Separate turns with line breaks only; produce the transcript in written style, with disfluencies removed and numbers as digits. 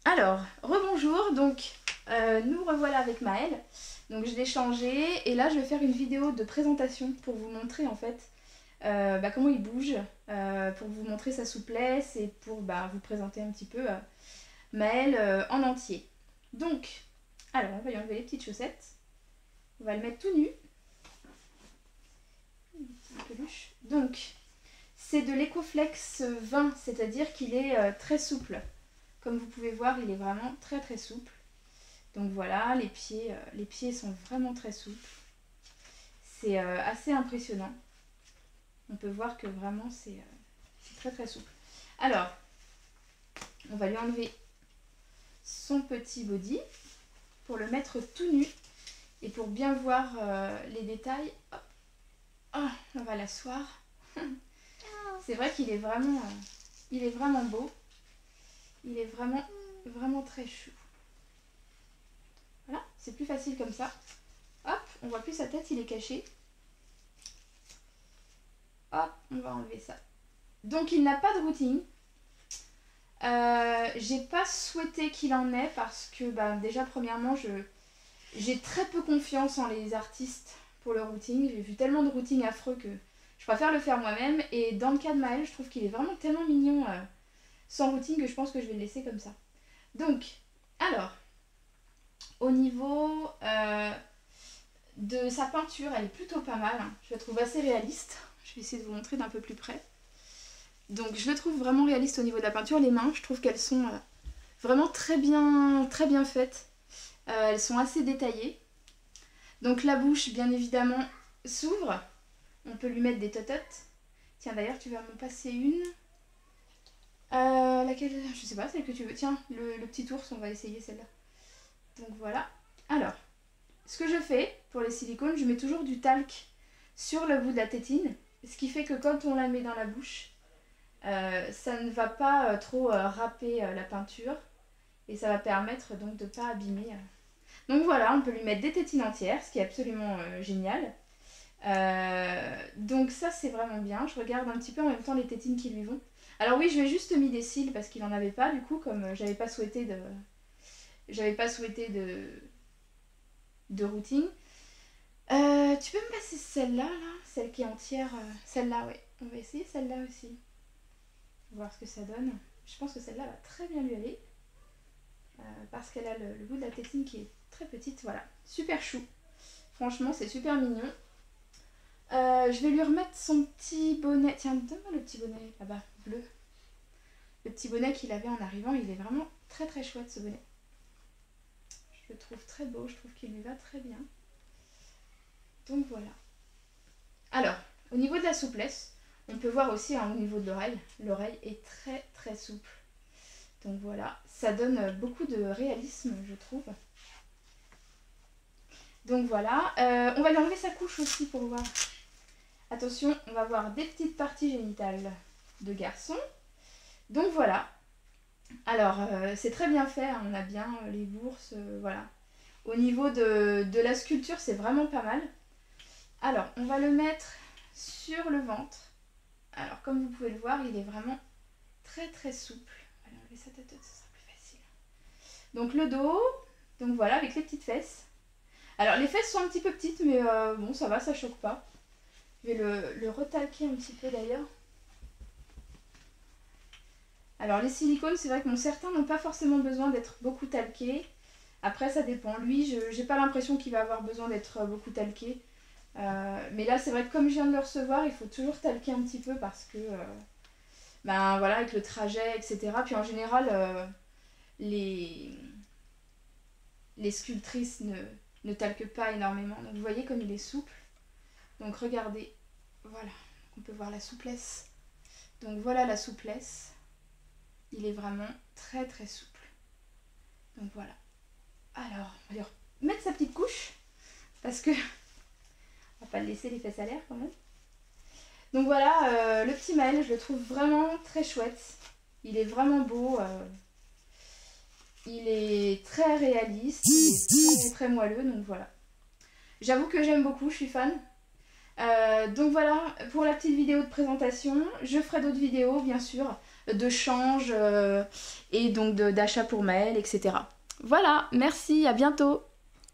Alors, rebonjour, donc nous revoilà avec Maëlle. Donc je l'ai changé et là je vais faire une vidéo de présentation pour vous montrer en fait comment il bouge, pour vous montrer sa souplesse et pour vous présenter un petit peu Maëlle en entier. Donc, alors on va lui enlever les petites chaussettes, on va le mettre tout nu. Une petite peluche. Donc, c'est de l'Ecoflex 20, c'est-à-dire qu'il est très souple. Comme vous pouvez voir, il est vraiment très souple. Donc voilà, les pieds sont vraiment très souples. C'est assez impressionnant. On peut voir que vraiment c'est très souple. Alors, on va lui enlever son petit body pour le mettre tout nu. Et pour bien voir les détails, hop, oh, on va l'asseoir. C'est vrai qu'il est vraiment beau. Il est vraiment très chou. Voilà, c'est plus facile comme ça. Hop, on voit plus sa tête, il est caché. Hop, on va enlever ça. Donc il n'a pas de routing. J'ai pas souhaité qu'il en ait parce que déjà premièrement j'ai très peu confiance en les artistes pour le routing. J'ai vu tellement de routing affreux que je préfère le faire moi-même. Et dans le cas de Maëlle, je trouve qu'il est vraiment tellement mignon sans routing que je pense que je vais le laisser comme ça. Donc, alors, au niveau de sa peinture, elle est plutôt pas mal. Je la trouve assez réaliste. Je vais essayer de vous montrer d'un peu plus près. Donc je le trouve vraiment réaliste au niveau de la peinture. Les mains, je trouve qu'elles sont vraiment très bien faites. Elles sont assez détaillées. Donc la bouche, bien évidemment, s'ouvre. On peut lui mettre des tototes. Tiens, d'ailleurs, tu vas m'en passer une. Laquelle? Je sais pas, celle que tu veux. Tiens, le petit ours, on va essayer celle-là. Donc voilà. Alors, ce que je fais pour les silicones, je mets toujours du talc sur le bout de la tétine. Ce qui fait que quand on la met dans la bouche, ça ne va pas trop râper la peinture. Et ça va permettre donc de ne pas abîmer. Donc voilà, on peut lui mettre des tétines entières, ce qui est absolument génial. Donc ça c'est vraiment bien. Je regarde un petit peu en même temps les tétines qui lui vont. Alors oui, je lui ai juste mis des cils parce qu'il n'en avait pas du coup, comme j'avais pas souhaité de routing. Tu peux me passer celle-là, celle qui est entière, celle-là, ouais. On va essayer celle-là aussi. Voir ce que ça donne. Je pense que celle-là va très bien lui aller. Parce qu'elle a le bout de la tétine qui est très petite. Voilà, super chou. Franchement, c'est super mignon. Je vais lui remettre son petit bonnet. Tiens, donne-moi le petit bonnet là-bas, bleu. Le petit bonnet qu'il avait en arrivant, il est vraiment très chouette ce bonnet. Je le trouve très beau, je trouve qu'il lui va très bien. Donc voilà. Alors, au niveau de la souplesse, on peut voir aussi au niveau de l'oreille. L'oreille est très souple. Donc voilà, ça donne beaucoup de réalisme, je trouve. Donc voilà, on va lui enlever sa couche aussi pour voir. Attention, on va voir des petites parties génitales de garçon. Donc voilà. Alors, c'est très bien fait, hein, on a bien les bourses, voilà. Au niveau de la sculpture, c'est vraiment pas mal. Alors, on va le mettre sur le ventre. Alors, comme vous pouvez le voir, il est vraiment très souple. On va enlever sa tête, ce sera plus facile. Donc le dos, donc voilà, avec les petites fesses. Alors, les fesses sont un petit peu petites, mais bon, ça va, ça choque pas. Je vais le retalquer un petit peu d'ailleurs. Alors les silicones, c'est vrai que certains n'ont pas forcément besoin d'être beaucoup talqués. Après ça dépend. Lui, j'ai pas l'impression qu'il va avoir besoin d'être beaucoup talqué. Mais là c'est vrai que comme je viens de le recevoir, il faut toujours talquer un petit peu parce que voilà, avec le trajet, etc. Puis en général, les sculptrices ne talquent pas énormément. Donc vous voyez comme il est souple. Donc regardez, voilà, on peut voir la souplesse. Donc voilà la souplesse. Il est vraiment très souple. Donc voilà. Alors, on va lui mettre sa petite couche. Parce que on va pas le laisser les fesses à l'air quand même. Donc voilà, le petit Maëlle, je le trouve vraiment très chouette. Il est vraiment beau. Il est très réaliste. Il est très moelleux. Donc voilà. J'avoue que j'aime beaucoup, je suis fan. Donc voilà pour la petite vidéo de présentation. Je ferai d'autres vidéos bien sûr de change et donc d'achat pour Maël, etc. Voilà, merci, à bientôt!